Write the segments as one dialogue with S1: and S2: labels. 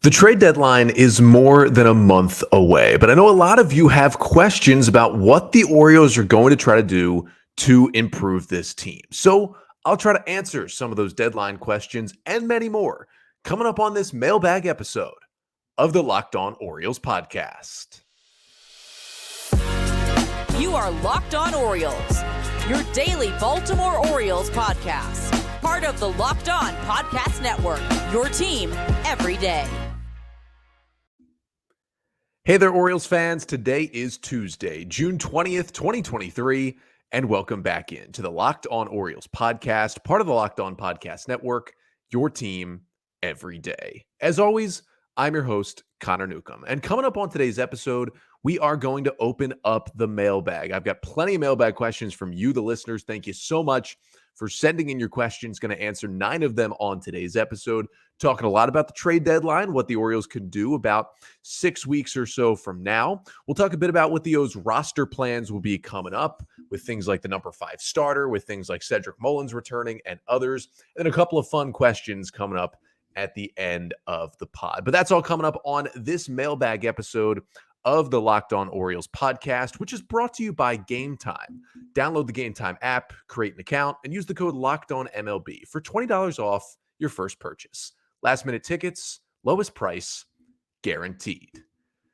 S1: The trade deadline is more than a month away, but I know a lot of you have questions about what the Orioles are going to try to do to improve this team. So I'll try to answer some of those deadline questions and many more coming up on this mailbag episode of the Locked On Orioles podcast.
S2: You are Locked On Orioles, your daily Baltimore Orioles podcast. Part of the Locked On Podcast Network, your team every day.
S1: Hey there, Orioles fans. Today is Tuesday, June 20th, 2023, and welcome back into the Locked On Orioles podcast, part of the Locked On Podcast Network, your team every day. As always, I'm your host, Connor Newcomb, and coming up on today's episode, we are going to open up the mailbag. I've got plenty of mailbag questions from you, the listeners. Thank you so much for sending in your questions. Going to answer 9 of them on today's episode. Talking a lot about the trade deadline, what the Orioles could do about 6 weeks or so from now. We'll talk a bit about what the O's roster plans will be coming up with things like the number 5 starter, with things like Cedric Mullins returning and others, and a couple of fun questions coming up at the end of the pod. But that's all coming up on this mailbag episode of the Locked On Orioles podcast, which is brought to you by Game Time. Download the Game Time app, create an account, and use the code LOCKEDONMLB for $20 off your first purchase. Last-minute tickets, lowest price, guaranteed.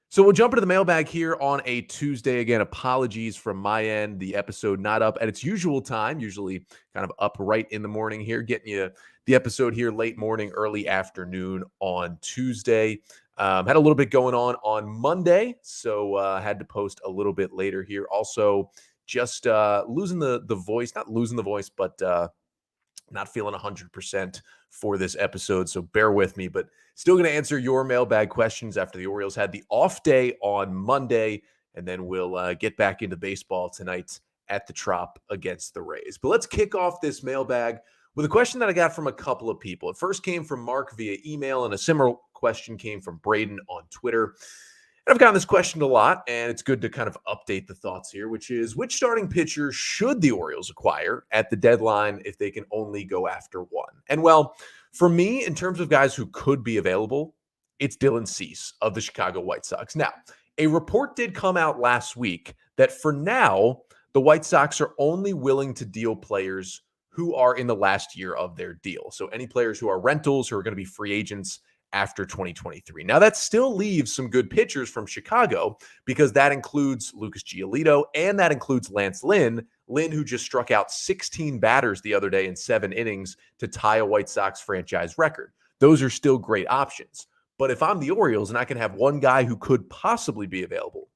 S1: So we'll jump into the mailbag here on a Tuesday. Again, apologies from my end. The episode not up at its usual time, usually kind of up right in the morning here, getting you the episode here late morning, early afternoon on Tuesday. Had a little bit going on Monday, so had to post a little bit later here. Also, just losing the voice, not losing the voice, but not feeling 100% for this episode, so bear with me, but still going to answer your mailbag questions after the Orioles had the off day on Monday, and then we'll get back into baseball tonight at the Trop against the Rays. But let's kick off this mailbag with a question that I got from a couple of people. It first came from Mark via email, and a similar question came from Braden on Twitter. And I've gotten this question a lot, and it's good to kind of update the thoughts here, which is, which starting pitcher should the Orioles acquire at the deadline if they can only go after one? And well, for me, in terms of guys who could be available, it's Dylan Cease of the Chicago White Sox. Now, a report did come out last week that for now, the White Sox are only willing to deal players who are in the last year of their deal. So any players who are rentals, who are going to be free agents after 2023. Now, that still leaves some good pitchers from Chicago, because that includes Lucas Giolito and that includes Lance Lynn, who just struck out 16 batters the other day in 7 innings to tie a White Sox franchise record. Those are still great options. But if I'm the Orioles and I can have one guy who could possibly be available,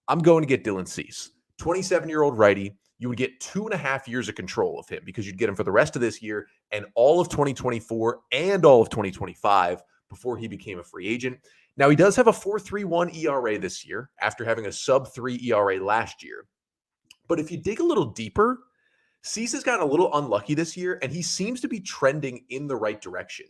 S1: I'm going to get Dylan Cease, 27-year-old righty. You would get 2.5 years of control of him, because you'd get him for the rest of this year and all of 2024 and all of 2025 before he became a free agent. Now, he does have a 4.31 ERA this year after having a sub-3 ERA last year. But if you dig a little deeper, Cease has gotten a little unlucky this year, and he seems to be trending in the right direction.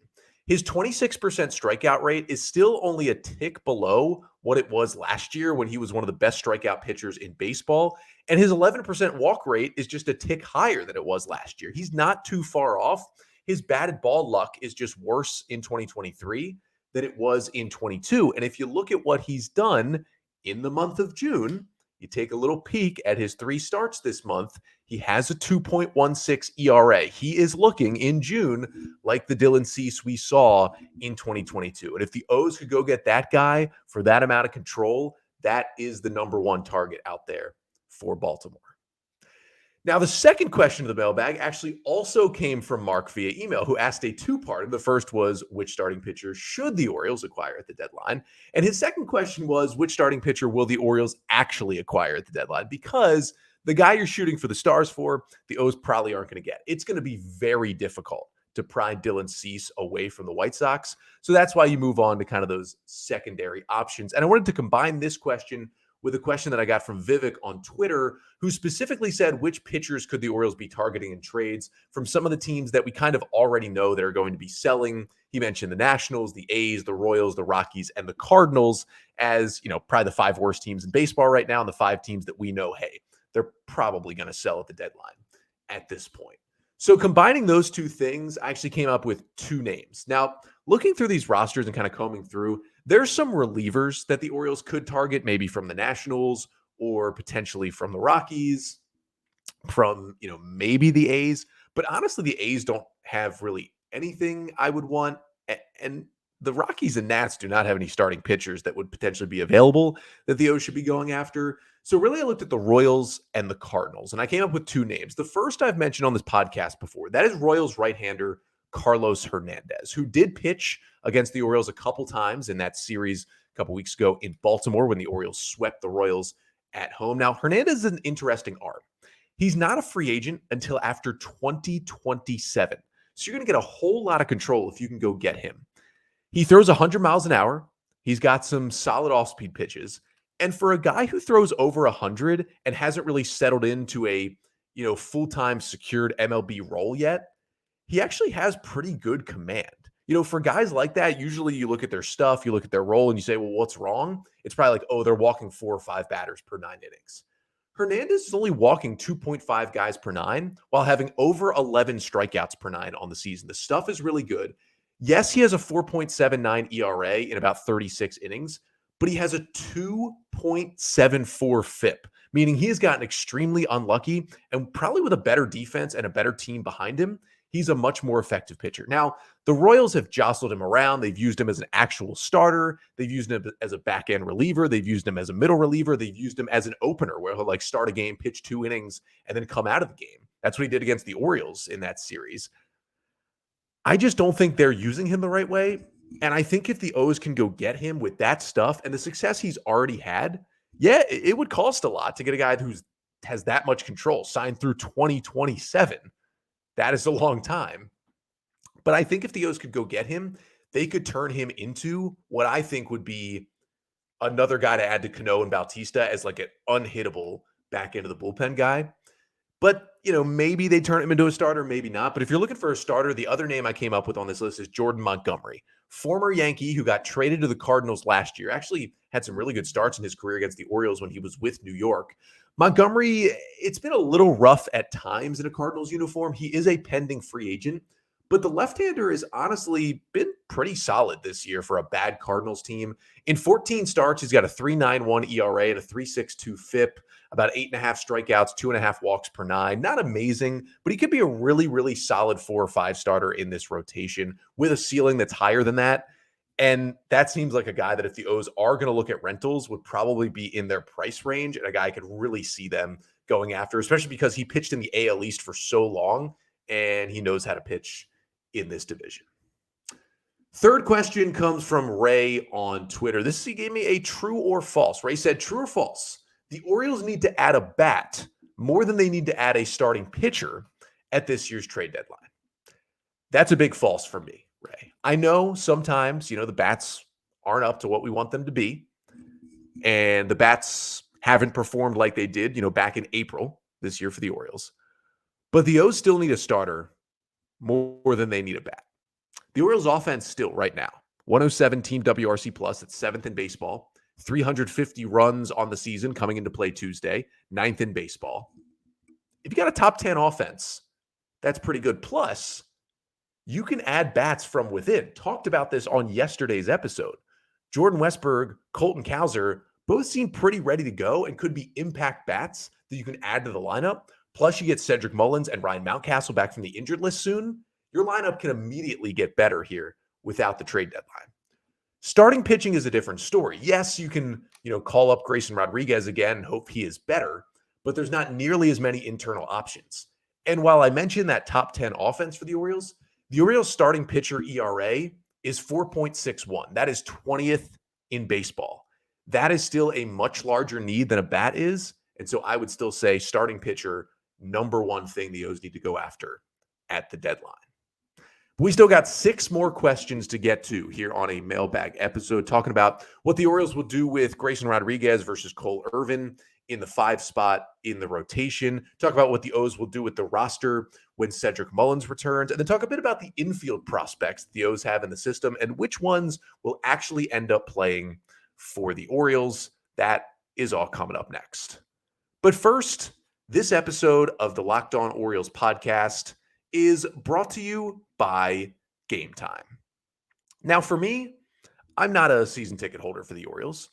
S1: His 26% strikeout rate is still only a tick below what it was last year when he was one of the best strikeout pitchers in baseball. And his 11% walk rate is just a tick higher than it was last year. He's not too far off. His batted ball luck is just worse in 2023 than it was in 22. And if you look at what he's done in the month of June, you take a little peek at his 3 starts this month, he has a 2.16 ERA. He is looking in June like the Dylan Cease we saw in 2022. And if the O's could go get that guy for that amount of control, that is the number 1 target out there for Baltimore. Now, the second question of the mailbag actually also came from Mark via email, who asked a 2-part. The first was, which starting pitcher should the Orioles acquire at the deadline? And his second question was, which starting pitcher will the Orioles actually acquire at the deadline? Because the guy you're shooting for the stars for, the O's probably aren't going to get. It's going to be very difficult to pry Dylan Cease away from the White Sox. So that's why you move on to kind of those secondary options. And I wanted to combine this question with a question that I got from Vivek on Twitter, who specifically said, which pitchers could the Orioles be targeting in trades from some of the teams that we kind of already know that are going to be selling. He mentioned the Nationals, the A's, the Royals, the Rockies, and the Cardinals as, probably the 5 worst teams in baseball right now, and the 5 teams that we know, hey, they're probably going to sell at the deadline at this point. So combining those two things, I actually came up with 2 names. Now, looking through these rosters and kind of combing through, There's some relievers that the Orioles could target, maybe from the Nationals or potentially from the Rockies, from, maybe the A's. But honestly, the A's don't have really anything I would want. And the Rockies and Nats do not have any starting pitchers that would potentially be available that the O's should be going after. So really, I looked at the Royals and the Cardinals, and I came up with two names. The first I've mentioned on this podcast before. That is Royals right-hander Carlos Hernandez, who did pitch against the Orioles a couple times in that series a couple weeks ago in Baltimore when the Orioles swept the Royals at home. Now, Hernandez is an interesting arm. He's not a free agent until after 2027. So you're going to get a whole lot of control if you can go get him. He throws 100 miles an hour. He's got some solid off-speed pitches. And for a guy who throws over 100 and hasn't really settled into a, full-time secured MLB role yet, he actually has pretty good command. For guys like that, usually you look at their stuff, you look at their role, and you say, well, what's wrong? It's probably like, oh, they're walking 4 or 5 batters per 9 innings. Hernandez is only walking 2.5 guys per 9 while having over 11 strikeouts per 9 on the season. The stuff is really good. Yes, he has a 4.79 ERA in about 36 innings, but he has a 2.74 FIP, meaning he has gotten extremely unlucky, and probably with a better defense and a better team behind him, he's a much more effective pitcher. Now, the Royals have jostled him around. They've used him as an actual starter. They've used him as a back-end reliever. They've used him as a middle reliever. They've used him as an opener where he'll start a game, pitch 2 innings, and then come out of the game. That's what he did against the Orioles in that series. I just don't think they're using him the right way. And I think if the O's can go get him with that stuff and the success he's already had, yeah, it would cost a lot to get a guy who has that much control, signed through 2027. That is a long time. But I think if the O's could go get him, they could turn him into what I think would be another guy to add to Cano and Bautista as an unhittable back end of the bullpen guy. But, maybe they turn him into a starter, maybe not. But if you're looking for a starter, the other name I came up with on this list is Jordan Montgomery, former Yankee who got traded to the Cardinals last year. Actually had some really good starts in his career against the Orioles when he was with New York. Montgomery, it's been a little rough at times in a Cardinals uniform. He is a pending free agent, but the left-hander has honestly been pretty solid this year for a bad Cardinals team. In 14 starts, he's got a 3.91 ERA and a 3.62 FIP, about 8.5 strikeouts, 2.5 walks per 9. Not amazing, but he could be a really, really solid 4 or 5 starter in this rotation with a ceiling that's higher than that. And that seems like a guy that if the O's are going to look at rentals would probably be in their price range, and a guy I could really see them going after, especially because he pitched in the AL East for so long and he knows how to pitch in this division. Third question comes from Ray on Twitter. He gave me a true or false. Ray said, true or false? The Orioles need to add a bat more than they need to add a starting pitcher at this year's trade deadline. That's a big false for me, Ray. I know sometimes, the bats aren't up to what we want them to be. And the bats haven't performed like they did, back in April this year for the Orioles. But the O's still need a starter more than they need a bat. The Orioles offense still right now, 107 team WRC plus, it's 7th in baseball, 350 runs on the season coming into play Tuesday, 9th in baseball. If you got a top 10 offense, that's pretty good. Plus, you can add bats from within. Talked about this on yesterday's episode. Jordan Westburg, Colton Cowser, both seem pretty ready to go and could be impact bats that you can add to the lineup. Plus, you get Cedric Mullins and Ryan Mountcastle back from the injured list soon. Your lineup can immediately get better here without the trade deadline. Starting pitching is a different story. Yes, you can, call up Grayson Rodriguez again and hope he is better, but there's not nearly as many internal options. And while I mentioned that top 10 offense for the Orioles starting pitcher ERA is 4.61. That is 20th in baseball. That is still a much larger need than a bat is. And so I would still say starting pitcher, number one thing the O's need to go after at the deadline. We still got 6 more questions to get to here on a mailbag episode, talking about what the Orioles will do with Grayson Rodriguez versus Cole Irvin in the 5 spot in the rotation. Talk about what the O's will do with the roster when Cedric Mullins returns, and then talk a bit about the infield prospects the O's have in the system and which ones will actually end up playing for the Orioles. That is all coming up next. But first, this episode of the Locked On Orioles podcast is brought to you by Game Time. Now, for me, I'm not a season ticket holder for the Orioles.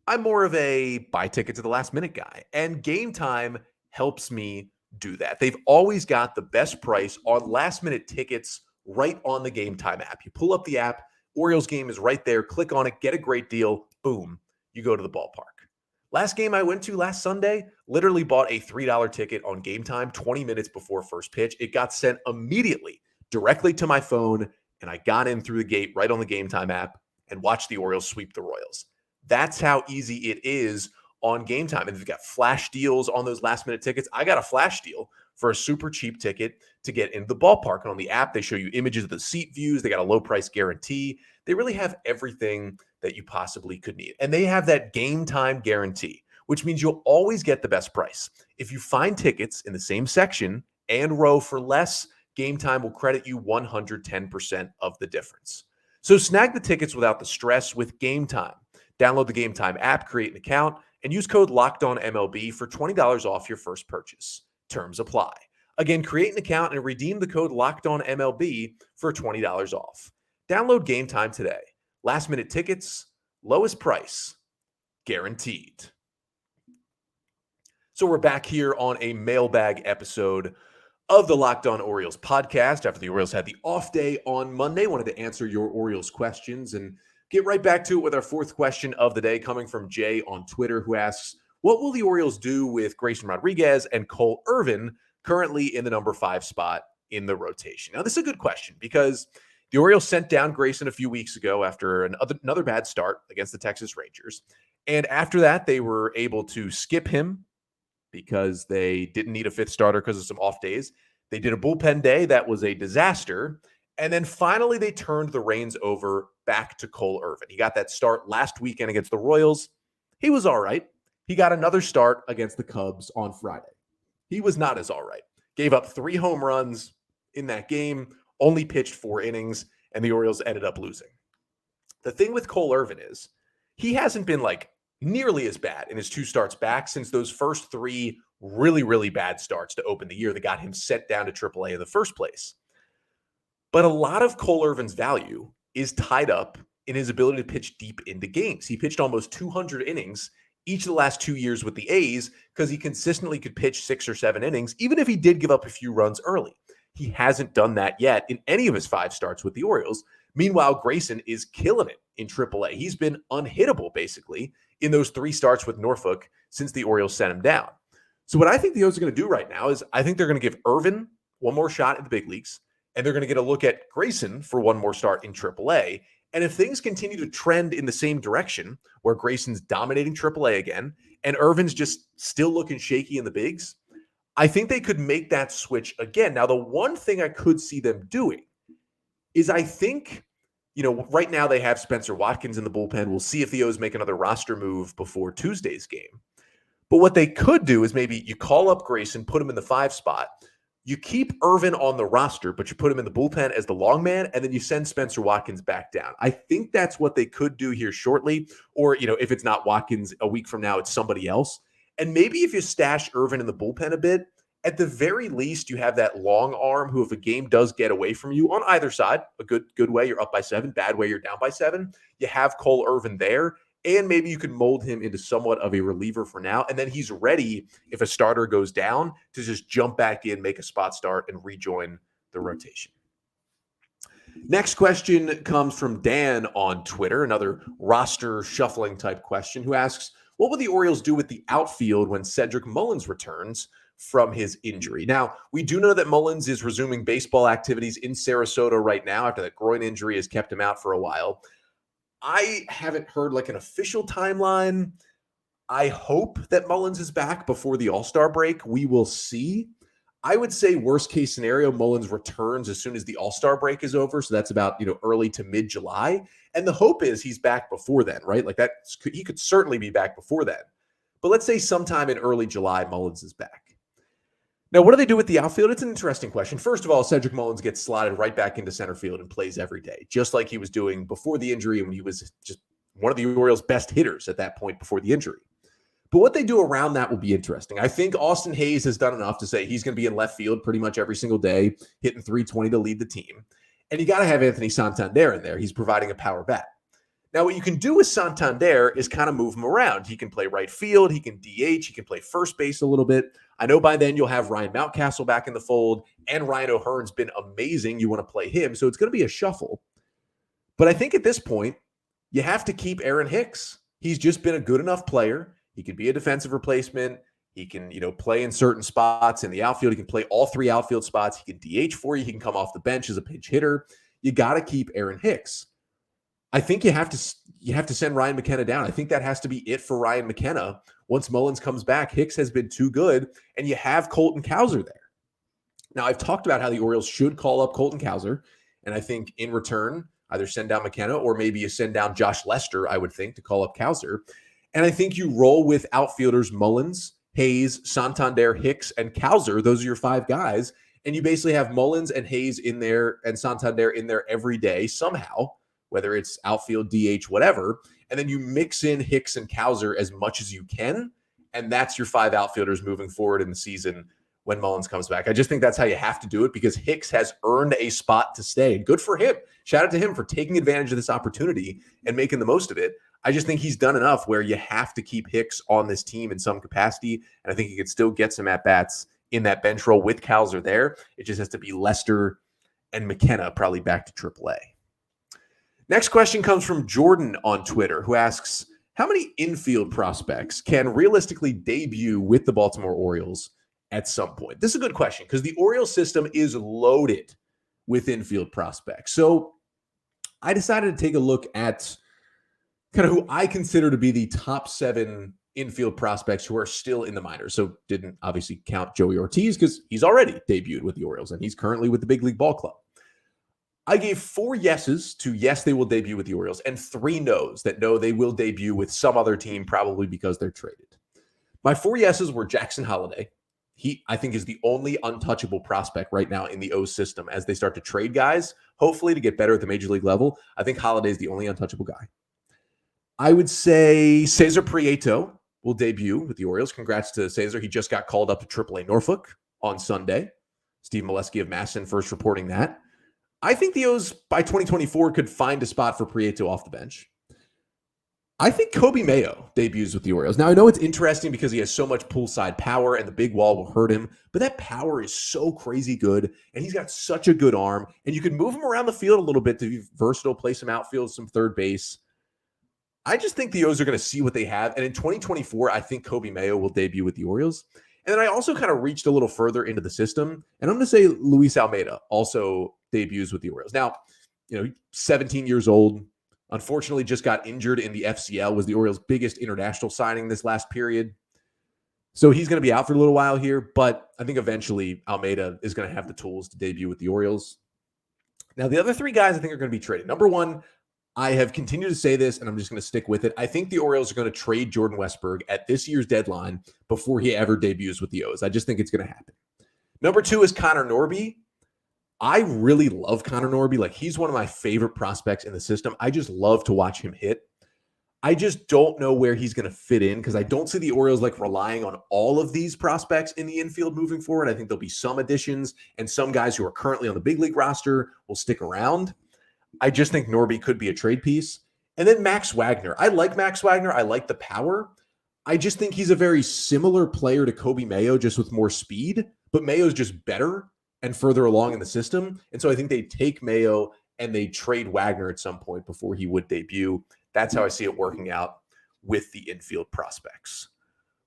S1: I'm more of a buy ticket to the last minute guy. And Game Time helps me do that. They've always got the best price on last minute tickets right on the Game Time app. You pull up the app, Orioles game is right there. Click on it, get a great deal. Boom, you go to the ballpark. Last game I went to last Sunday, literally bought a $3 ticket on Game Time 20 minutes before first pitch. It got sent immediately directly to my phone, and I got in through the gate right on the Game Time app and watched the Orioles sweep the Royals. That's how easy it is on Game Time. And they've got flash deals on those last minute tickets. I got a flash deal for a super cheap ticket to get into the ballpark. And on the app, they show you images of the seat views. They got a low price guarantee. They really have everything that you possibly could need. And they have that Game Time guarantee, which means you'll always get the best price. If you find tickets in the same section and row for less, Game Time will credit you 110% of the difference. So snag the tickets without the stress with Game Time. Download the Game Time app, create an account, and use code LOCKEDONMLB for $20 off your first purchase. Terms apply. Again, create an account and redeem the code LOCKEDONMLB for $20 off. Download Game Time today. Last minute tickets, lowest price, guaranteed. So we're back here on a mailbag episode of the Locked On Orioles podcast after the Orioles had the off day on Monday. Wanted to answer your Orioles questions and get right back to it with our fourth question of the day, coming from Jay on Twitter, who asks, what will the Orioles do with Grayson Rodriguez and Cole Irvin currently in the number 5 spot in the rotation? Now, this is a good question because the Orioles sent down Grayson a few weeks ago after another bad start against the Texas Rangers. And after that, they were able to skip him because they didn't need a 5th starter because of some off days. They did a bullpen day that was a disaster. And then finally, they turned the reins over back to Cole Irvin. He got that start last weekend against the Royals. He was all right. He got another start against the Cubs on Friday. He was not as all right. Gave up 3 home runs in that game, only pitched 4 innings, and the Orioles ended up losing. The thing with Cole Irvin is he hasn't been like nearly as bad in his 2 starts back since those first 3 really, really bad starts to open the year that got him sent down to AAA in the first place. But a lot of Cole Irvin's value is tied up in his ability to pitch deep into games. He pitched almost 200 innings each of the last 2 years with the A's because he consistently could pitch 6 or 7 innings, even if he did give up a few runs early. He hasn't done that yet in any of his 5 starts with the Orioles. Meanwhile, Grayson is killing it in AAA. He's been unhittable, basically, in those 3 starts with Norfolk since the Orioles sent him down. So what I think the Orioles are going to do right now is I think they're going to give Irvin one more shot in the big leagues, and they're going to get a look at Grayson for one more start in AAA. And if things continue to trend in the same direction, where Grayson's dominating AAA again, and Irvin's just still looking shaky in the bigs, I think they could make that switch again. Now, the one thing I could see them doing is I think, right now they have Spenser Watkins in the bullpen. We'll see if the O's make another roster move before Tuesday's game. But what they could do is maybe you call up Grayson, put him in the 5 spot. You keep Irvin on the roster, but you put him in the bullpen as the long man, and then you send Spenser Watkins back down. I think that's what they could do here shortly. Or, if it's not Watkins a week from now, it's somebody else. And maybe if you stash Irvin in the bullpen a bit, at the very least, you have that long arm who, if a game does get away from you on either side, a good way, you're up by 7, bad way, you're down by 7, you have Cole Irvin there. And maybe you can mold him into somewhat of a reliever for now. And then he's ready, if a starter goes down, to just jump back in, make a spot start, and rejoin the rotation. Next question comes from Dan on Twitter, another roster shuffling type question, who asks, what will the Orioles do with the outfield when Cedric Mullins returns from his injury? Now, we do know that Mullins is resuming baseball activities in Sarasota right now after that groin injury has kept him out for a while. I haven't heard like an official timeline. I hope that Mullins is back before the All-Star break. We will see. I would say worst case scenario, Mullins returns as soon as the All-Star break is over. So that's about, early to mid-July. And the hope is he's back before then, right? Like that, he could certainly be back before then. But let's say sometime in early July, Mullins is back. Now, what do they do with the outfield? It's an interesting question. First of all, Cedric Mullins gets slotted right back into center field and plays every day, just like he was doing before the injury when he was just one of the Orioles' best hitters at that point before the injury. But what they do around that will be interesting. I think Austin Hayes has done enough to say he's going to be in left field pretty much every single day, hitting .320 to lead the team. And you got to have Anthony Santander in there. He's providing a power bat. Now, what you can do with Santander is kind of move him around. He can play right field, he can DH, he can play first base a little bit. I know by then you'll have Ryan Mountcastle back in the fold, and Ryan O'Hearn's been amazing. You want to play him, so it's going to be a shuffle. But I think at this point, you have to keep Aaron Hicks. He's just been a good enough player. He can be a defensive replacement. He can, play in certain spots in the outfield. He can play all three outfield spots. He can DH for you. He can come off the bench as a pinch hitter. You got to keep Aaron Hicks. I think you have to send Ryan McKenna down. I think that has to be it for Ryan McKenna. Once Mullins comes back, Hicks has been too good, and you have Colton Cowser there. Now, I've talked about how the Orioles should call up Colton Cowser, and I think in return, either send down McKenna or maybe you send down Josh Lester, I would think, to call up Cowser. And I think you roll with outfielders Mullins, Hayes, Santander, Hicks, and Cowser. Those are your five guys, and you basically have Mullins and Hayes in there and Santander in there every day somehow, whether it's outfield, DH, whatever, and then you mix in Hicks and Cowser as much as you can, and that's your five outfielders moving forward in the season when Mullins comes back. I just think that's how you have to do it because Hicks has earned a spot to stay. Good for him. Shout out to him for taking advantage of this opportunity and making the most of it. I just think he's done enough where you have to keep Hicks on this team in some capacity, and I think he could still get some at-bats in that bench role with Cowser there. It just has to be Lester and McKenna probably back to AAA. Next question comes from Jordan on Twitter, who asks, how many infield prospects can realistically debut with the Baltimore Orioles at some point? This is a good question because the Orioles system is loaded with infield prospects. So I decided to take a look at kind of who I consider to be the top 7 infield prospects who are still in the minors. So didn't obviously count Joey Ortiz because he's already debuted with the Orioles and he's currently with the Big League Ball Club. I gave 4 yeses to yes, they will debut with the Orioles, and 3 nos that no, they will debut with some other team, probably because they're traded. My 4 yeses were Jackson Holliday. He, I think, is the only untouchable prospect right now in the O system as they start to trade guys, hopefully to get better at the major league level. I think Holliday is the only untouchable guy. I would say Cesar Prieto will debut with the Orioles. Congrats to Cesar. He just got called up to AAA Norfolk on Sunday. Steve Molesky of MASN first reporting that. I think the O's by 2024 could find a spot for Prieto off the bench. I think Kobe Mayo debuts with the Orioles. Now, I know it's interesting because he has so much poolside power and the big wall will hurt him, but that power is so crazy good, and he's got such a good arm, and you can move him around the field a little bit to be versatile, play some outfield, some third base. I just think the O's are going to see what they have, and in 2024, I think Kobe Mayo will debut with the Orioles. And then I also kind of reached a little further into the system, and I'm going to say Luis Almeida also debuts with the Orioles. Now, 17 years old, unfortunately just got injured in the FCL, was the Orioles' biggest international signing this last period. So he's going to be out for a little while here, but I think eventually Almeida is going to have the tools to debut with the Orioles. Now, the other 3 guys I think are going to be traded. Number 1, I have continued to say this, and I'm just going to stick with it. I think the Orioles are going to trade Jordan Westburg at this year's deadline before he ever debuts with the O's. I just think it's going to happen. Number 2 is Connor Norby. I really love Connor Norby. Like, he's one of my favorite prospects in the system. I just love to watch him hit. I just don't know where he's going to fit in because I don't see the Orioles relying on all of these prospects in the infield moving forward. I think there'll be some additions, and some guys who are currently on the big league roster will stick around. I just think Norby could be a trade piece. And then Max Wagner. I like Max Wagner. I like the power. I just think he's a very similar player to Kobe Mayo, just with more speed. But Mayo's just better and further along in the system. And so I think they take Mayo and they trade Wagner at some point before he would debut. That's how I see it working out with the infield prospects.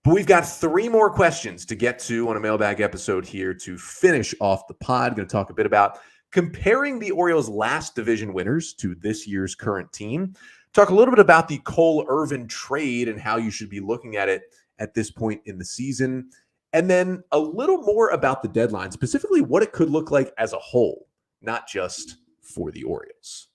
S1: But we've got 3 more questions to get to on a mailbag episode here to finish off the pod. Going to talk a bit about comparing the Orioles' last division winners to this year's current team. Talk a little bit about the Cole Irvin trade and how you should be looking at it at this point in the season. And then a little more about the deadline, specifically what it could look like as a whole, not just for the Orioles.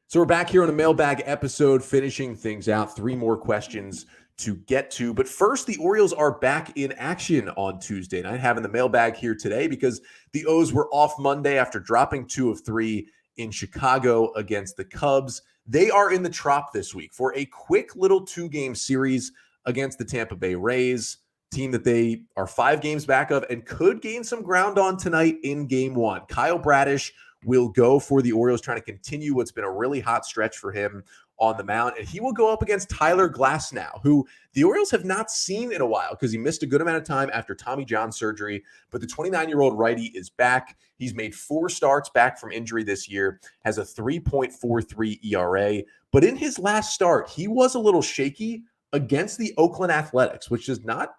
S1: So we're back here on a mailbag episode, finishing things out. 3 more questions to get to. But first, the Orioles are back in action on Tuesday night, having the mailbag here today because the O's were off Monday after dropping 2 of 3 in Chicago against the Cubs. They are in the Trop this week for a quick little 2-game series against the Tampa Bay Rays, team that they are 5 games back of and could gain some ground on tonight in Game 1. Kyle Bradish will go for the Orioles, trying to continue what's been a really hot stretch for him on the mound. And he will go up against Tyler Glasnow, who the Orioles have not seen in a while because he missed a good amount of time after Tommy John surgery. But the 29-year-old righty is back. He's made 4 starts back from injury this year, has a 3.43 ERA. But in his last start, he was a little shaky against the Oakland Athletics, which does not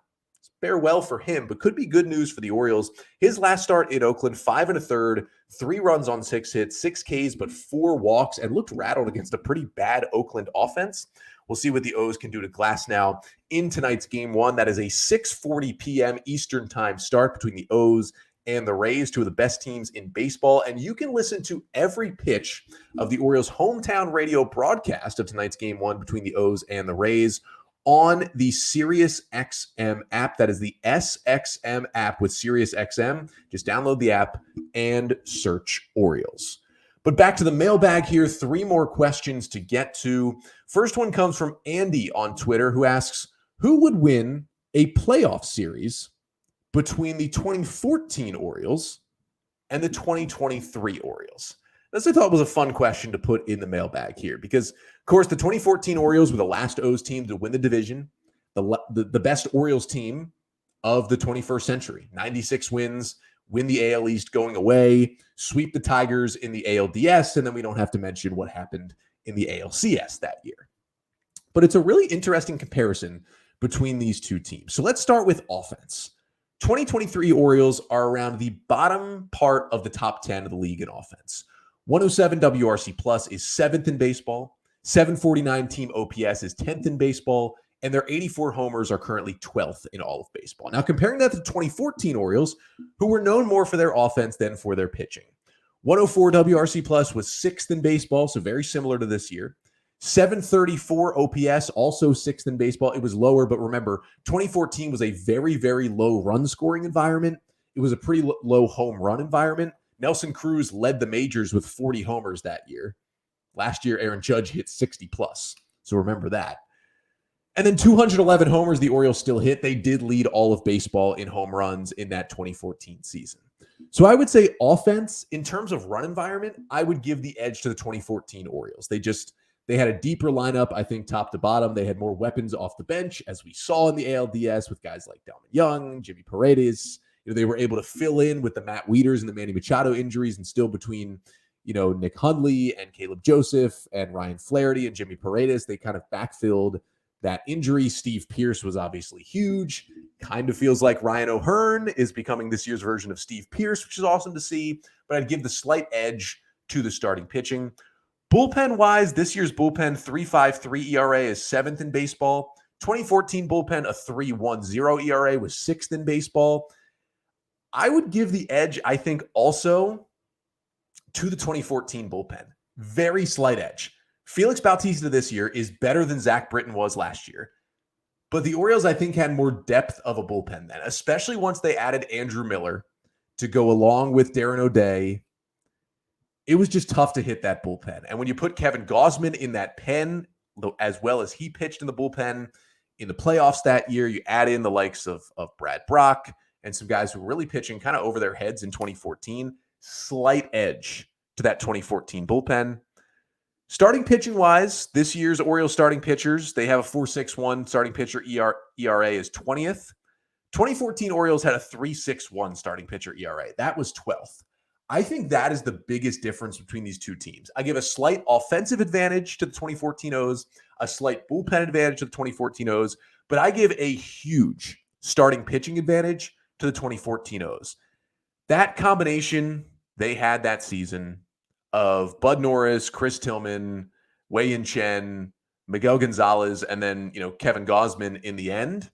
S1: fare well for him, but could be good news for the Orioles. His last start in Oakland, 5 1/3, 3 runs on 6 hits, 6 Ks, but 4 walks, and looked rattled against a pretty bad Oakland offense. We'll see what the O's can do to Glasnow in tonight's game 1. That is a 6:40 p.m. Eastern time start between the O's and the Rays, 2 of the best teams in baseball. And you can listen to every pitch of the Orioles' hometown radio broadcast of tonight's game 1 between the O's and the Rays on the SiriusXM app. That is the SXM app with SiriusXM. Just download the app and search Orioles. But back to the mailbag here. 3 more questions to get to. First one comes from Andy on Twitter, who asks, who would win a playoff series between the 2014 Orioles and the 2023 Orioles? This I thought was a fun question to put in the mailbag here because, of course, the 2014 Orioles were the last O's team to win the division, the best Orioles team of the 21st century. 96 wins, win the AL East going away, sweep the Tigers in the ALDS, and then we don't have to mention what happened in the ALCS that year. But it's a really interesting comparison between these two teams. So let's start with offense. 2023 Orioles are around the bottom part of the top 10 of the league in offense. 107 WRC plus is 7th in baseball. 749 team OPS is 10th in baseball. And their 84 homers are currently 12th in all of baseball. Now, comparing that to the 2014 Orioles, who were known more for their offense than for their pitching. 104 WRC plus was 6th in baseball, so very similar to this year. 734 OPS, also 6th in baseball. It was lower, but remember, 2014 was a very, very low run scoring environment. It was a pretty low home run environment. Nelson Cruz led the majors with 40 homers that year. Last year, Aaron Judge hit 60 plus. So remember that. And then 211 homers the Orioles still hit. They did lead all of baseball in home runs in that 2014 season. So I would say offense, in terms of run environment, I would give the edge to the 2014 Orioles. They had a deeper lineup, I think, top to bottom. They had more weapons off the bench, as we saw in the ALDS with guys like Delman Young, Jimmy Paredes. They were able to fill in with the Matt Wieters and the Manny Machado injuries, and still between, Nick Hundley and Caleb Joseph and Ryan Flaherty and Jimmy Paredes, they kind of backfilled that injury. Steve Pearce was obviously huge. Kind of feels like Ryan O'Hearn is becoming this year's version of Steve Pearce, which is awesome to see, but I'd give the slight edge to the starting pitching. Bullpen-wise, this year's bullpen, 3.53 ERA is 7th in baseball. 2014 bullpen, a 3.10 ERA was 6th in baseball. I would give the edge, I think, also to the 2014 bullpen. Very slight edge. Felix Bautista this year is better than Zach Britton was last year. But the Orioles, I think, had more depth of a bullpen then, especially once they added Andrew Miller to go along with Darren O'Day. It was just tough to hit that bullpen. And when you put Kevin Gausman in that pen, as well as he pitched in the bullpen in the playoffs that year, you add in the likes of Brad Brock and some guys who were really pitching kind of over their heads in 2014. Slight edge to that 2014 bullpen. Starting pitching-wise, this year's Orioles starting pitchers, they have a 4.61 starting pitcher ERA is 20th. 2014 Orioles had a 3.61 starting pitcher ERA. That was 12th. I think that is the biggest difference between these two teams. I give a slight offensive advantage to the 2014 O's, a slight bullpen advantage to the 2014 O's, but I give a huge starting pitching advantage to the 2014 O's. That combination they had that season of Bud Norris, Chris Tillman, Wei-Yin Chen, Miguel Gonzalez, and then, Kevin Gausman in the end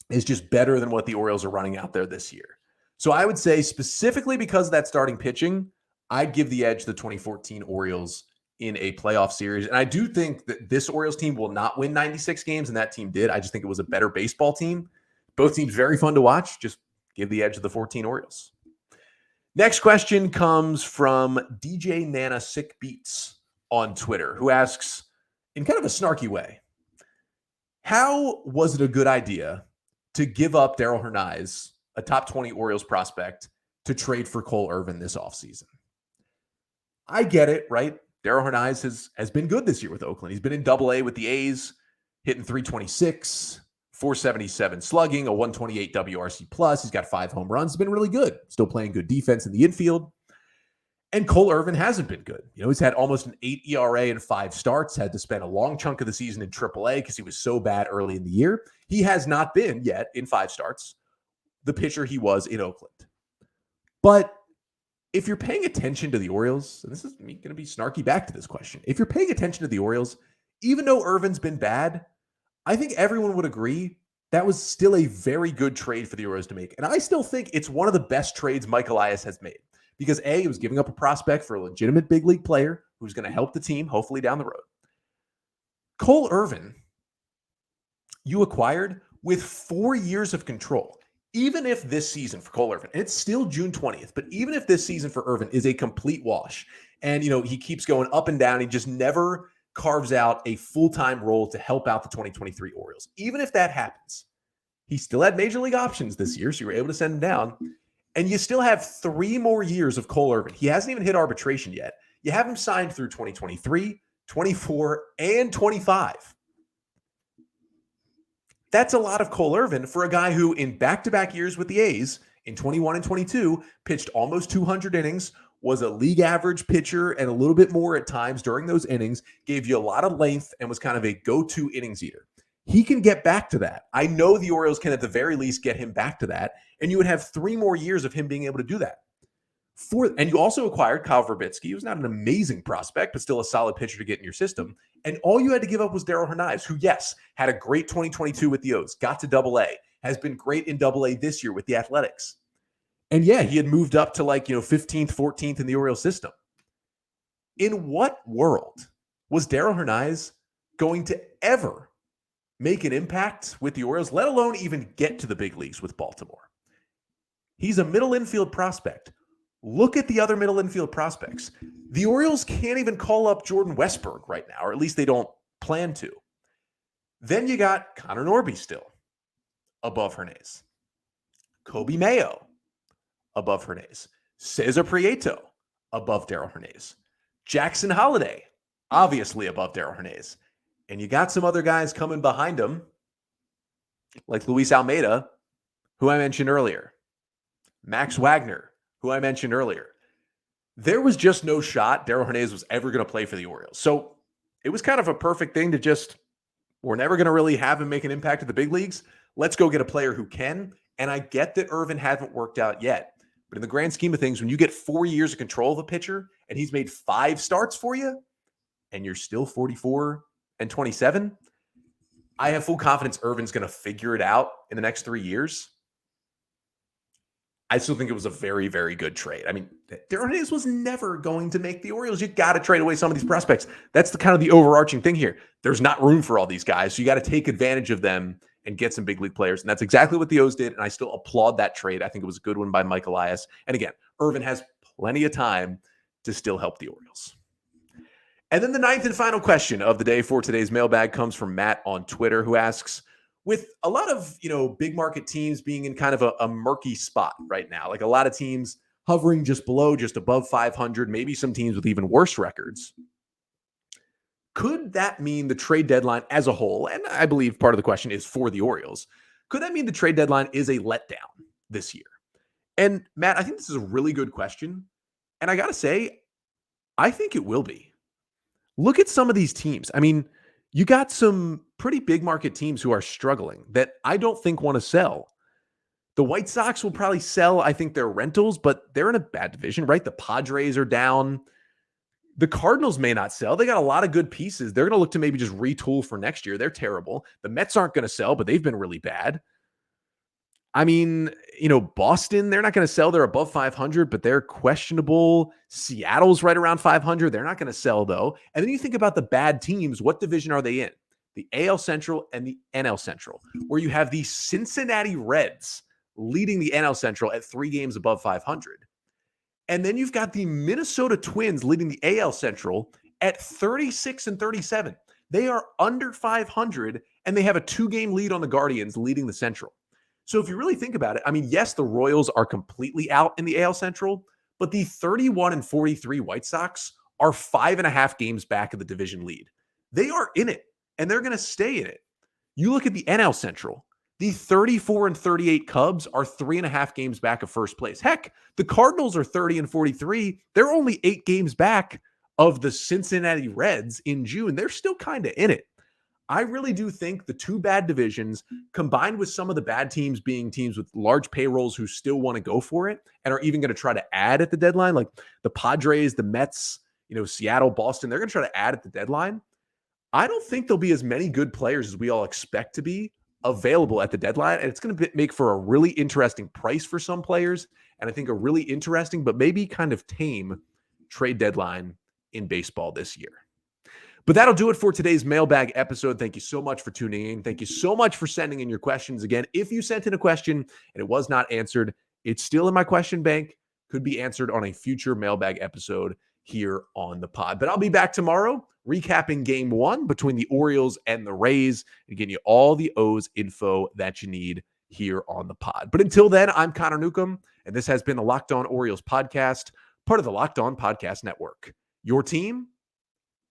S1: is just better than what the Orioles are running out there this year. So I would say specifically because of that starting pitching, I'd give the edge to the 2014 Orioles in a playoff series. And I do think that this Orioles team will not win 96 games, and that team did. I just think it was a better baseball team. Both teams very fun to watch. Just give the edge to the 14 Orioles. Next question comes from DJ Nana Sick Beats on Twitter, who asks, in kind of a snarky way, how was it a good idea to give up Darell Hernaiz, a top 20 Orioles prospect, to trade for Cole Irvin this offseason? I get it, right? Darell Hernaiz has been good this year with Oakland. He's been in Double-A with the A's, hitting 326, 477 slugging, a 128 WRC plus. He's got 5 home runs. He's been really good. Still playing good defense in the infield. And Cole Irvin hasn't been good. He's had almost an 8 ERA in 5 starts, had to spend a long chunk of the season in AAA because he was so bad early in the year. He has not been yet in 5 starts the pitcher he was in Oakland. But if you're paying attention to the Orioles, and this is going to be snarky back to this question. If you're paying attention to the Orioles, even though Irvin's been bad, I think everyone would agree that was still a very good trade for the Orioles to make. And I still think it's one of the best trades Mike Elias has made. Because A, it was giving up a prospect for a legitimate big league player who's going to help the team, hopefully down the road. Cole Irvin, you acquired with 4 years of control. Even if this season for Cole Irvin, and it's still June 20th, but even if this season for Irvin is a complete wash, and he keeps going up and down, he just never carves out a full-time role to help out the 2023 Orioles. Even if that happens, he still had major league options this year, so you were able to send him down. And you still have 3 more years of Cole Irvin. He hasn't even hit arbitration yet. You have him signed through 2023, 24, and 25. That's a lot of Cole Irvin for a guy who in back-to-back years with the A's in 21 and 22 pitched almost 200 innings, was a league average pitcher and a little bit more at times during those innings, gave you a lot of length and was kind of a go-to innings eater. He can get back to that. I know the Orioles can at the very least get him back to that, and you would have 3 more years of him being able to do that. And you also acquired Kyle Verbitsky, who's not an amazing prospect, but still a solid pitcher to get in your system. And all you had to give up was Darell Hernaiz, who, yes, had a great 2022 with the O's, got to Double-A, has been great in Double-A this year with the Athletics. And yeah, he had moved up to 15th, 14th in the Orioles system. In what world was Darell Hernaiz going to ever make an impact with the Orioles, let alone even get to the big leagues with Baltimore? He's a middle infield prospect. Look at the other middle infield prospects. The Orioles can't even call up Jordan Westburg right now, or at least they don't plan to. Then you got Connor Norby still above Hernaiz. Kobe Mayo above Hernaiz. Cesar Prieto above Darell Hernaiz. Jackson Holiday, obviously above Darell Hernaiz. And you got some other guys coming behind him, like Luis Almeida, who I mentioned earlier. Max Wagner, who I mentioned earlier. There was just no shot Darell Hernaiz was ever going to play for the Orioles. So it was kind of a perfect thing to just, we're never going to really have him make an impact at the big leagues. Let's go get a player who can. And I get that Irvin hasn't worked out yet. But in the grand scheme of things, when you get 4 years of control of a pitcher and he's made 5 starts for you and you're still 44 and 27, I have full confidence Irvin's going to figure it out in the next 3 years. I still think it was a very, very good trade. I mean, Darell Hernaiz was never going to make the Orioles. You got to trade away some of these prospects. That's the kind of the overarching thing here. There's not room for all these guys, so you got to take advantage of them and get some big league players. And that's exactly what the O's did, and I still applaud that trade. I think it was a good one by Mike Elias. And again, Irvin has plenty of time to still help the Orioles. And then the 9th and final question of the day for today's mailbag comes from Matt on Twitter, who asks, with a lot of, big market teams being in kind of a murky spot right now, like a lot of teams hovering just below, just above 500, maybe some teams with even worse records, could that mean the trade deadline as a whole, and I believe part of the question is for the Orioles, could that mean the trade deadline is a letdown this year? And Matt, I think this is a really good question. And I got to say, I think it will be. Look at some of these teams. I mean, you got some pretty big market teams who are struggling that I don't think want to sell. The White Sox will probably sell, I think, their rentals, but they're in a bad division, right? The Padres are down. The Cardinals may not sell. They got a lot of good pieces. They're going to look to maybe just retool for next year. They're terrible. The Mets aren't going to sell, but they've been really bad. I mean, Boston, they're not going to sell. They're above 500, but they're questionable. Seattle's right around 500. They're not going to sell, though. And then you think about the bad teams. What division are they in? The AL Central and the NL Central, where you have the Cincinnati Reds leading the NL Central at 3 games above 500. And then you've got the Minnesota Twins leading the AL Central at 36 and 37. They are under 500, and they have a 2-game lead on the Guardians leading the Central. So if you really think about it, I mean, yes, the Royals are completely out in the AL Central, but the 31-43 White Sox are 5.5 games back of the division lead. They are in it, and they're going to stay in it. You look at the NL Central. The 34-38 Cubs are 3.5 games back of first place. Heck, the Cardinals are 30-43. They're only 8 games back of the Cincinnati Reds in June. They're still kind of in it. I really do think the two bad divisions, combined with some of the bad teams being teams with large payrolls who still want to go for it and are even going to try to add at the deadline, like the Padres, the Mets, Seattle, Boston, they're going to try to add at the deadline. I don't think there'll be as many good players as we all expect to be available at the deadline. And it's going to make for a really interesting price for some players. And I think a really interesting, but maybe kind of tame trade deadline in baseball this year. But that'll do it for today's mailbag episode. Thank you so much for tuning in. Thank you so much for sending in your questions. Again, if you sent in a question and it was not answered, it's still in my question bank. Could be answered on a future mailbag episode here on the pod. But I'll be back tomorrow recapping game 1 between the Orioles and the Rays and getting you all the O's info that you need here on the pod. But until then, I'm Connor Newcomb, and this has been the Locked On Orioles podcast, part of the Locked On Podcast Network. Your team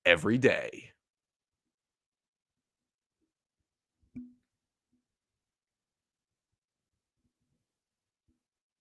S1: every day.